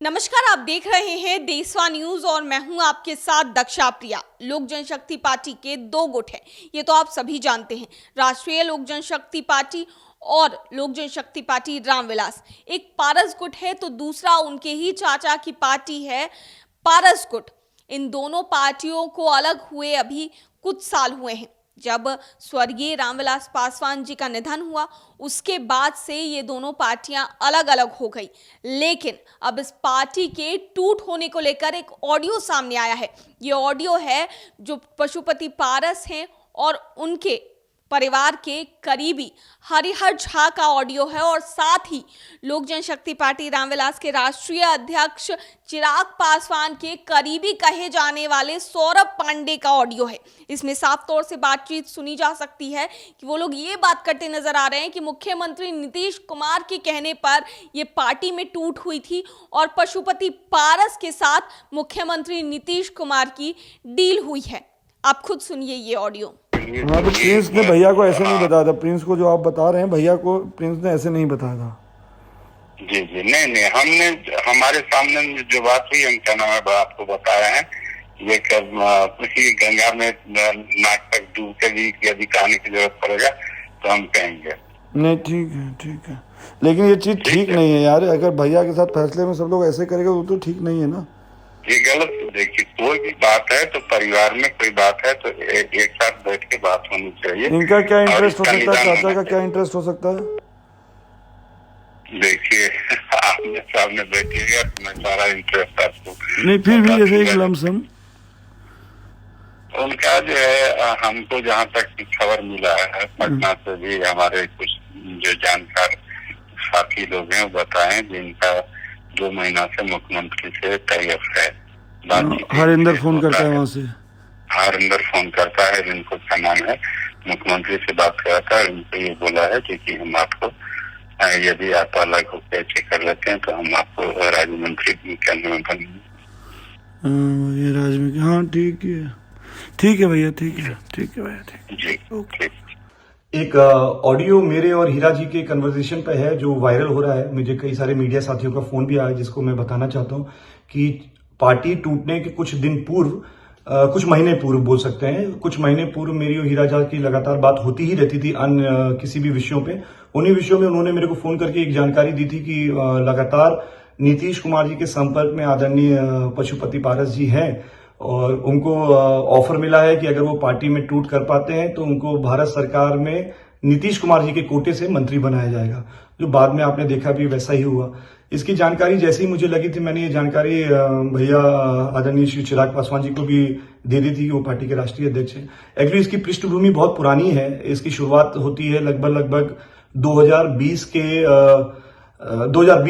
नमस्कार, आप देख रहे हैं देशवा न्यूज और मैं हूं आपके साथ दक्षा प्रिया। लोक जनशक्ति पार्टी के दो गुट हैं, ये तो आप सभी जानते हैं। राष्ट्रीय लोक जनशक्ति पार्टी और लोक जनशक्ति पार्टी रामविलास। एक पारस गुट है तो दूसरा उनके ही चाचा की पार्टी है पारस गुट। इन दोनों पार्टियों को अलग हुए अभी कुछ साल हुए हैं। जब स्वर्गीय रामविलास पासवान जी का निधन हुआ उसके बाद से ये दोनों पार्टियां अलग अलग हो गई। लेकिन अब इस पार्टी के टूट होने को लेकर एक ऑडियो सामने आया है। ये ऑडियो है जो पशुपति पारस हैं और उनके परिवार के करीबी हरिहर झा का ऑडियो है और साथ ही लोक जनशक्ति पार्टी रामविलास के राष्ट्रीय अध्यक्ष चिराग पासवान के करीबी कहे जाने वाले सौरभ पांडे का ऑडियो है। इसमें साफ तौर से बातचीत सुनी जा सकती है कि वो लोग ये बात करते नजर आ रहे हैं कि मुख्यमंत्री नीतीश कुमार के कहने पर ये पार्टी में टूट हुई थी और पशुपति पारस के साथ मुख्यमंत्री नीतीश कुमार की डील हुई है। आप खुद सुनिए ये ऑडियो। हाँ, तो प्रिंस ने भैया को ऐसे नहीं बताया था। प्रिंस को जो आप बता रहे हैं, भैया को प्रिंस ने ऐसे नहीं बताया था। जी जी, नहीं, हमने हमारे सामने जो बात हुई हम क्या नाम है आपको बताया है। ये किसी गंगा में नाटक डूब के भी यदि कहने की जरूरत पड़ेगा तो हम कहेंगे। नहीं, ठीक है, लेकिन ये चीज ठीक नहीं है यार। अगर भैया के साथ फैसले में सब लोग ऐसे करेंगे वो तो ठीक नहीं है ना। ये गलत। देखिए, कोई भी बात है तो परिवार में कोई बात है तो एक साथ बैठ के बात होनी चाहिए। इनका क्या इंटरेस्ट हो सकता है, चाचा का क्या इंटरेस्ट हो सकता है? देखिए, आपने सामने बैठिएगा तो मैं सारा इंटरेस्ट आपको नहीं, फिर भी जैसे एक लमसम उनका जो है, हमको जहाँ तक खबर मिला है पटना से भी हमारे कुछ जो जानकार साथी लोग हैं वो बताएं जिनका 2 महीना से मुख्यमंत्री से टाई अप है। हरिंदर फोन करता है वहाँ से। हरिंदर फोन करता है, इनको क्या नाम है मुख्यमंत्री से बात कराता है। उनको ये बोला है कि हम आपको यदि आप अलग होकर अच्छे कर लेते हैं तो हम आपको राज्य मंत्री के अनुमोदन। ये राज्य में, हाँ ठीक है भैया, ठीक है भैया, ठीक जी, ओके। एक ऑडियो मेरे और हीरा जी के कन्वर्सेशन पे है जो वायरल हो रहा है। मुझे कई सारे मीडिया साथियों का फोन भी आया जिसको मैं बताना चाहता हूँ कि पार्टी टूटने के कुछ दिन पूर्व, कुछ महीने पूर्व बोल सकते हैं, कुछ महीने पूर्व मेरी और हीरा जी की लगातार बात होती ही रहती थी अन्य किसी भी विषयों पे। उन्हीं विषयों में उन्होंने मेरे को फोन करके एक जानकारी दी थी कि लगातार नीतीश कुमार जी के संपर्क में आदरणीय पशुपति पारस जी हैं और उनको ऑफर मिला है कि अगर वो पार्टी में टूट कर पाते हैं तो उनको भारत सरकार में नीतीश कुमार जी के कोटे से मंत्री बनाया जाएगा, जो बाद में आपने देखा भी वैसा ही हुआ। इसकी जानकारी जैसे ही मुझे लगी थी मैंने ये जानकारी भैया आदरणीय श्री चिराग पासवान जी को भी दे दी थी कि वो पार्टी के राष्ट्रीय अध्यक्ष हैं। एक्चुअली इसकी पृष्ठभूमि बहुत पुरानी है। इसकी शुरुआत होती है लगभग 2020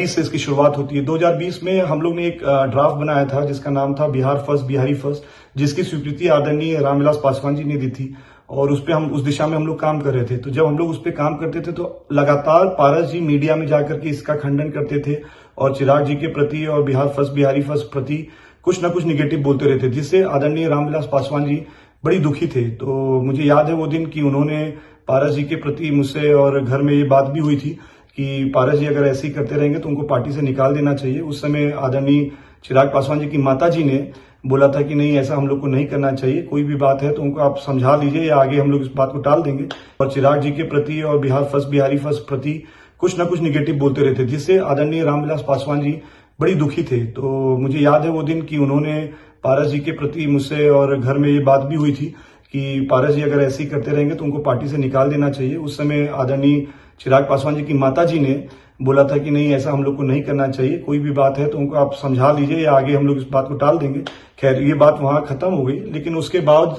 से इसकी शुरुआत होती है। 2020 में हम लोग ने एक ड्राफ्ट बनाया था जिसका नाम था बिहार फर्स्ट बिहारी फर्स्ट, जिसकी स्वीकृति आदरणीय रामविलास पासवान जी ने दी थी और उस पे हम उस दिशा में हम लोग काम कर रहे थे। तो जब हम लोग उस पे काम करते थे तो लगातार पारस जी मीडिया में जाकर के इसका खंडन करते थे और चिराग जी के प्रति और बिहार फर्स्ट बिहारी फर्स्ट प्रति कुछ ना कुछ निगेटिव बोलते रहते, जिससे आदरणीय रामविलास पासवान जी बड़ी दुखी थे। तो मुझे याद है वो दिन कि उन्होंने पारस जी के प्रति मुझसे और घर में ये बात भी हुई थी कि पारस जी अगर ऐसे ही करते रहेंगे तो उनको पार्टी से निकाल देना चाहिए। उस समय आदरणीय चिराग पासवान जी की माता जी ने बोला था कि नहीं, ऐसा हम लोग को नहीं करना चाहिए, कोई भी बात है तो उनको आप समझा लीजिए या आगे हम लोग इस बात को टाल देंगे। और चिराग जी के प्रति और बिहार फर्स्ट बिहारी फर्स्ट प्रति कुछ ना कुछ निगेटिव बोलते रहते, जिससे आदरणीय रामविलास पासवान जी बड़ी दुखी थे। तो मुझे याद है वो दिन कि उन्होंने पारस जी के प्रति मुझसे और घर में ये बात भी हुई थी कि पारस जी अगर ऐसे ही करते रहेंगे तो उनको पार्टी से निकाल देना चाहिए। उस समय आदरणीय चिराग पासवान जी की माता जी ने बोला था कि नहीं, ऐसा हम लोग को नहीं करना चाहिए, कोई भी बात है तो उनको आप समझा लीजिए या आगे हम लोग इस बात को टाल देंगे। खैर ये बात वहां खत्म हो गई, लेकिन उसके बाद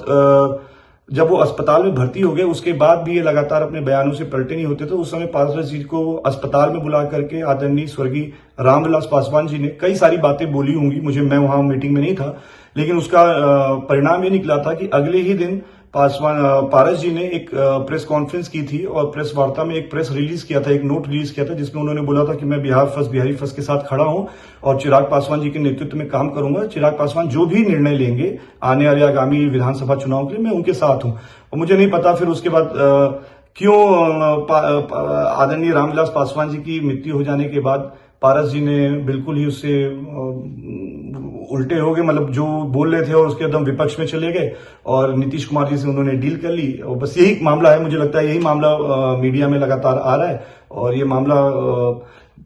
जब वो अस्पताल में भर्ती हो गए उसके बाद भी ये लगातार अपने बयानों से पलटे नहीं होते थे। उस समय पासवान जी को अस्पताल में बुला करके आदरणीय स्वर्गीय रामविलास पासवान जी ने कई सारी बातें बोली होंगी, मैं वहां मीटिंग में नहीं था, लेकिन उसका परिणाम ये निकला था कि अगले ही दिन पारस जी ने एक प्रेस कॉन्फ्रेंस की थी और प्रेस वार्ता में एक प्रेस रिलीज किया था, एक नोट रिलीज किया था जिसमें उन्होंने बोला था कि मैं बिहार फर्स्ट बिहारी फर्स्ट के साथ खड़ा हूं और चिराग पासवान जी के नेतृत्व में काम करूंगा। चिराग पासवान जो भी निर्णय लेंगे आने वाले आगामी विधानसभा चुनाव के लिए मैं उनके साथ हूं। और मुझे नहीं पता फिर उसके बाद क्यों आदरणीय रामविलास पासवान जी की मृत्यु हो जाने के बाद पारस जी ने बिल्कुल ही उससे उल्टे हो गए, मतलब जो बोल रहे थे और उसके एकदम विपक्ष में चले गए और नीतीश कुमार जी से उन्होंने डील कर ली। और बस यही मामला है, मुझे लगता है यही मामला मीडिया में लगातार आ रहा है और ये मामला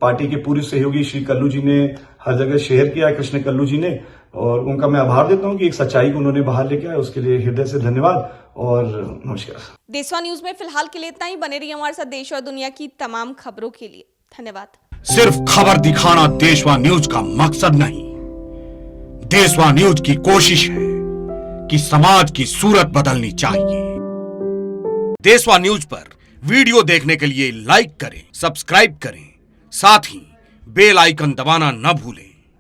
पार्टी के पूर्व सहयोगी श्री कल्लू जी ने हर जगह शेयर किया है, कृष्ण कल्लू जी ने, और उनका मैं आभार देता हूं कि एक सच्चाई को उन्होंने बाहर लेके आया, उसके लिए हृदय से धन्यवाद और नमस्कार। देशवा न्यूज में फिलहाल के लिए इतना ही। बने रहिए हमारे साथ देश और दुनिया की तमाम खबरों के लिए। धन्यवाद। सिर्फ खबर दिखाना देशवा न्यूज का मकसद नहीं, देशवा न्यूज की कोशिश है कि समाज की सूरत बदलनी चाहिए। देशवा न्यूज पर वीडियो देखने के लिए लाइक करें, सब्सक्राइब करें, साथ ही बेल आइकन दबाना न भूलें।